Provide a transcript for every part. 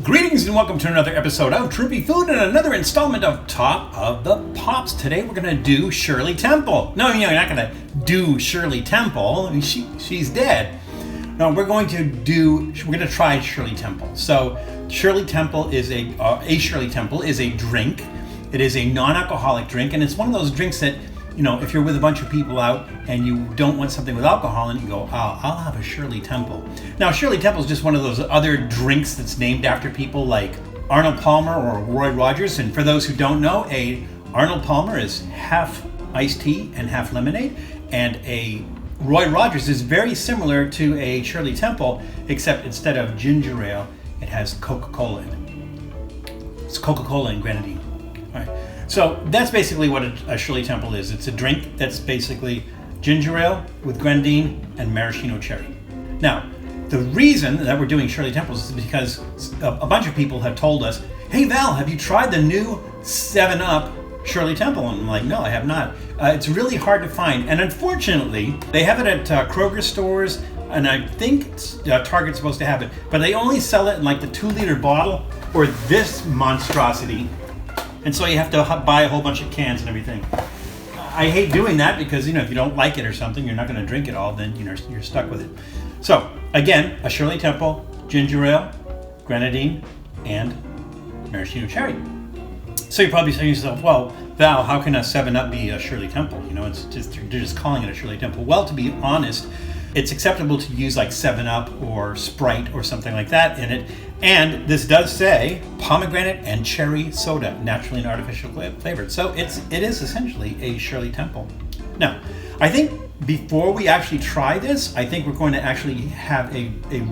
Greetings and welcome to another episode of Trippy Food and another installment of Top of the Pops. Today we're going to do Shirley Temple. No, you're not going to do Shirley Temple. I mean, she's dead. No, we're going to try Shirley Temple. So Shirley Temple is a Shirley Temple is a drink. It is a non-alcoholic drink, and it's one of those drinks that, you know, if you're with a bunch of people out and you don't want something with alcohol, and you go, oh, I'll have a Shirley Temple. Now, Shirley Temple is just one of those other drinks that's named after people like Arnold Palmer or Roy Rogers. And for those who don't know, a Arnold Palmer is half iced tea and half lemonade, and a Roy Rogers is very similar to a Shirley Temple, except instead of ginger ale, it has Coca-Cola in it. It's Coca-Cola and grenadine. All right. So that's basically what a Shirley Temple is. It's a drink that's basically ginger ale with grenadine and maraschino cherry. Now, the reason that we're doing Shirley Temples is because a bunch of people have told us, hey Val, have you tried the new 7-Up Shirley Temple? And I'm like, no, I have not. It's really hard to find. And unfortunately, they have it at Kroger stores, and I think Target's supposed to have it, but they only sell it in like the 2-liter bottle or this monstrosity. And so you have to buy a whole bunch of cans and everything. I hate doing that because, you know, if you don't like it or something, you're not going to drink it all, then, you know, you're stuck with it. So, again, a Shirley Temple, ginger ale, grenadine, and maraschino cherry. So you're probably saying to yourself, well, Val, how can a 7-Up be a Shirley Temple? You know, it's just, they're just calling it a Shirley Temple. Well, to be honest, it's acceptable to use like 7-Up or Sprite or something like that in it. And this does say pomegranate and cherry soda, naturally and artificially flavored. So it is essentially a Shirley Temple. Now, I think before we actually try this, I think we're going to actually have a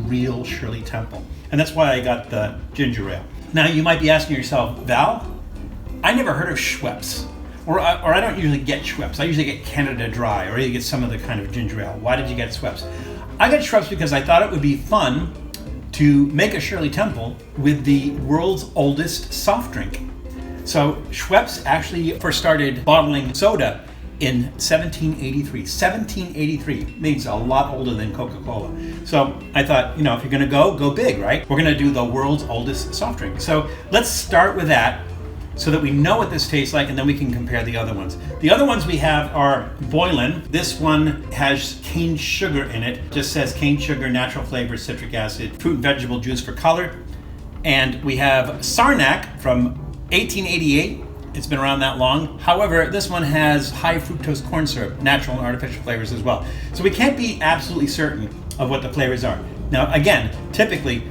real Shirley Temple. And that's why I got the ginger ale. Now, you might be asking yourself, Val, I never heard of Schweppes. Or I don't usually get Schweppes. I usually get Canada Dry, or you get some other kind of ginger ale. Why did you get Schweppes? I got Schweppes because I thought it would be fun to make a Shirley Temple with the world's oldest soft drink. So Schweppes actually first started bottling soda in 1783. 1783 means a lot older than Coca-Cola. So I thought, you know, if you're gonna go big, right? We're gonna do the world's oldest soft drink. So let's start with that, so that we know what this tastes like, and then we can compare the other ones. The other ones we have are Boylan. This one has cane sugar in it. Just says cane sugar, natural flavor, citric acid, fruit and vegetable juice for color. And we have Saranac from 1888. It's been around that long. However, this one has high fructose corn syrup, natural and artificial flavors as well. So we can't be absolutely certain of what the flavors are. Now, again, typically,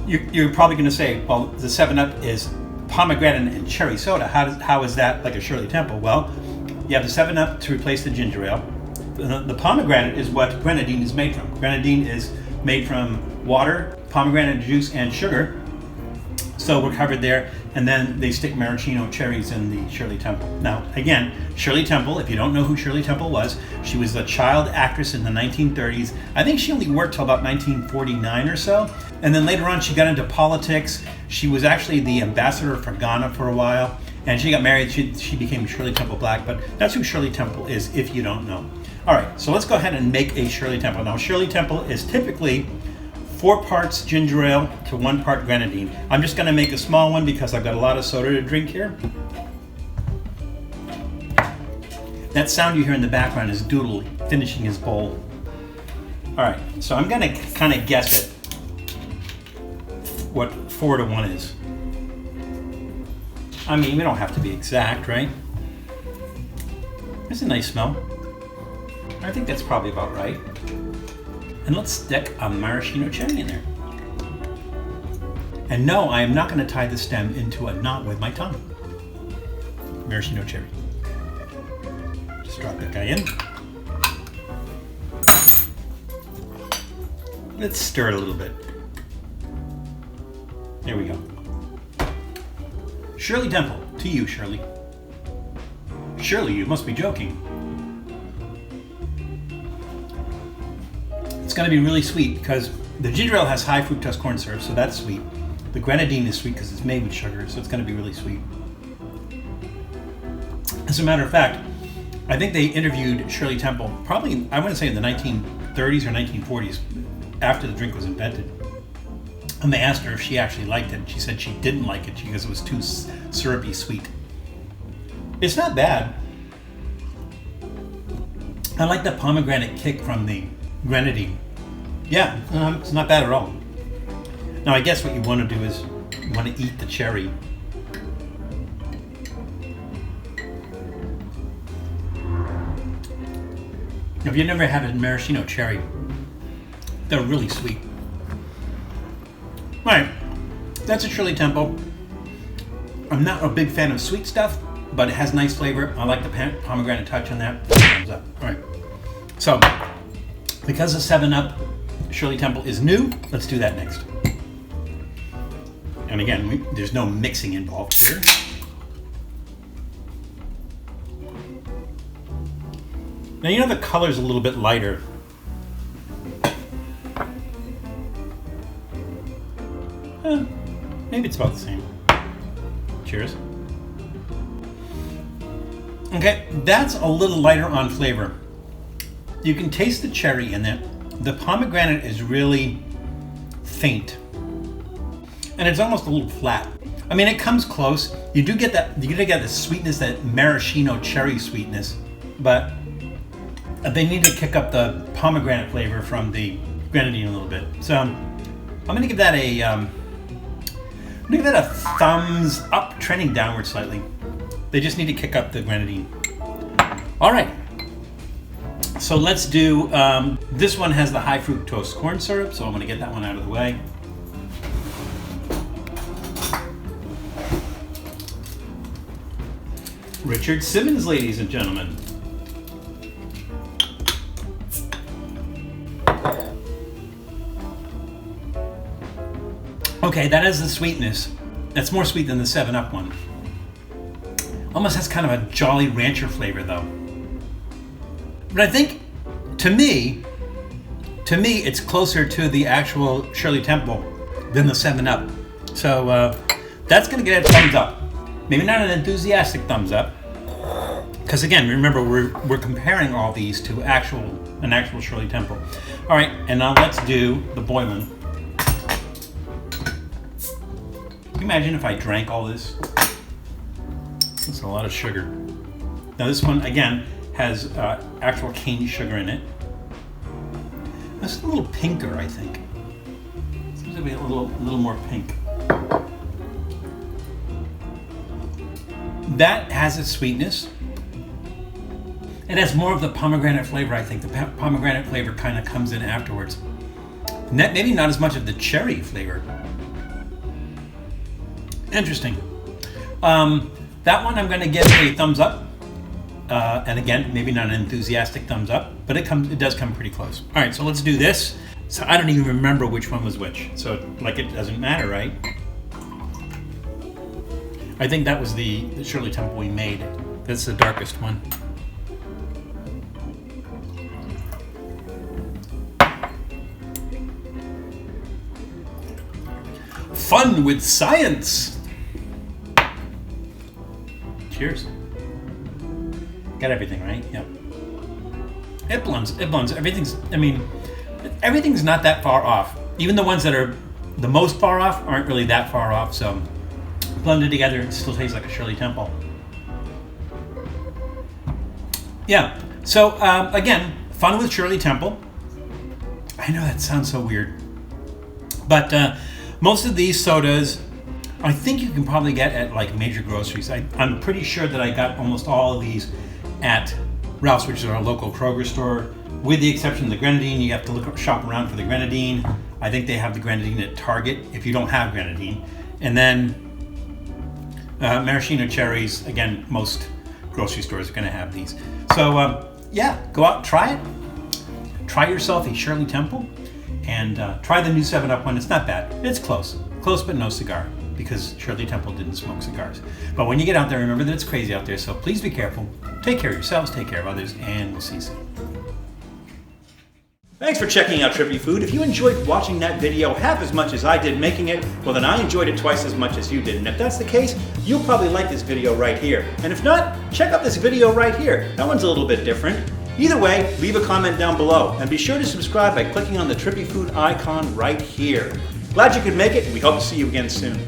you're probably gonna say, well, the 7-Up is pomegranate and cherry soda. How is that like a Shirley Temple? Well, you have the 7-Up to replace the ginger ale. The pomegranate is what grenadine is made from. Grenadine is made from water, pomegranate juice, and sugar. So we're covered there. And then they stick maraschino cherries in the Shirley Temple. Now, again, Shirley Temple, if you don't know who Shirley Temple was, she was a child actress in the 1930s. I think she only worked till about 1949 or so. And then later on, she got into politics. She was actually the ambassador for Ghana for a while. And she got married. She became Shirley Temple Black. But that's who Shirley Temple is, if you don't know. All right, so let's go ahead and make a Shirley Temple. Now, Shirley Temple is typically 4 parts ginger ale to 1 part grenadine. I'm just gonna make a small one because I've got a lot of soda to drink here. That sound you hear in the background is Doodle finishing his bowl. All right, so I'm gonna kind of guess it, what 4 to 1 is. I mean, we don't have to be exact, right? It's a nice smell. I think that's probably about right. And let's stick a maraschino cherry in there. And no, I am not going to tie the stem into a knot with my tongue. Maraschino cherry. Just drop that guy in. Let's stir it a little bit. There we go. Shirley Temple, to you, Shirley. Shirley, you must be joking. It's going to be really sweet because the ginger ale has high fructose corn syrup, so that's sweet. The grenadine is sweet because it's made with sugar, so it's going to be really sweet. As a matter of fact, I think they interviewed Shirley Temple probably, I want to say in the 1930s or 1940s, after the drink was invented. And they asked her if she actually liked it. She said she didn't like it because it was too syrupy sweet. It's not bad. I like the pomegranate kick from the grenadine. Yeah, it's not bad at all. Now I guess what you want to do is you want to eat the cherry. If you've never had a maraschino cherry, they're really sweet. All right, that's a Shirley Temple. I'm not a big fan of sweet stuff, but it has nice flavor. I like the pomegranate touch on that. Thumbs up. All right. So, because the 7-Up Shirley Temple is new, let's do that next. And again, there's no mixing involved here. Now, you know the color's a little bit lighter. Maybe it's about the same. Cheers. Okay, that's a little lighter on flavor. You can taste the cherry in it. The pomegranate is really faint. And it's almost a little flat. I mean, it comes close. You do get that, you do get the sweetness, that maraschino cherry sweetness, but they need to kick up the pomegranate flavor from the grenadine a little bit. So I'm gonna give that a thumbs up, trending downward slightly. They just need to kick up the grenadine. All right. So let's do, this one has the high fructose corn syrup, so I'm gonna get that one out of the way. Richard Simmons, ladies and gentlemen. Okay, that has the sweetness. That's more sweet than the 7-Up one. Almost has kind of a Jolly Rancher flavor though. But I think, to me, it's closer to the actual Shirley Temple than the 7-Up. So that's gonna get a thumbs up. Maybe not an enthusiastic thumbs up, because again, remember we're comparing all these to an actual Shirley Temple. All right, and now let's do the Boylan. Can you imagine if I drank all this? That's a lot of sugar. Now this one, again, has actual cane sugar in it. It's a little pinker, I think. Seems to be a little more pink. That has its sweetness. It has more of the pomegranate flavor, I think. The pomegranate flavor kind of comes in afterwards. Maybe not as much of the cherry flavor. Interesting. That one I'm going to give a thumbs up. And again, maybe not an enthusiastic thumbs up, but it does come pretty close. All right, so let's do this. So I don't even remember which one was which. So like it doesn't matter, right? I think that was the Shirley Temple we made. That's the darkest one. Fun with science. Cheers. Got everything, right? Yep. It blends. Everything's not that far off. Even the ones that are the most far off aren't really that far off, so blended together, it still tastes like a Shirley Temple. Yeah, so again, fun with Shirley Temple. I know that sounds so weird, but most of these sodas, I think you can probably get at like major groceries. I'm pretty sure that I got almost all of these at Ralph's, which is our local Kroger store, with the exception of the grenadine. You have to shop around for the grenadine. I think they have the grenadine at Target if you don't have grenadine. And then maraschino cherries, again, most grocery stores are going to have these. So yeah, go out and try it. Try yourself a Shirley Temple, and try the new 7-Up one. It's not bad. It's close but no cigar, because Shirley Temple didn't smoke cigars. But when you get out there, remember that it's crazy out there, so please be careful. Take care of yourselves, take care of others, and we'll see you soon. Thanks for checking out Trippy Food. If you enjoyed watching that video half as much as I did making it, well then I enjoyed it twice as much as you did. And if that's the case, you'll probably like this video right here. And if not, check out this video right here. That one's a little bit different. Either way, leave a comment down below. And be sure to subscribe by clicking on the Trippy Food icon right here. Glad you could make it, and we hope to see you again soon.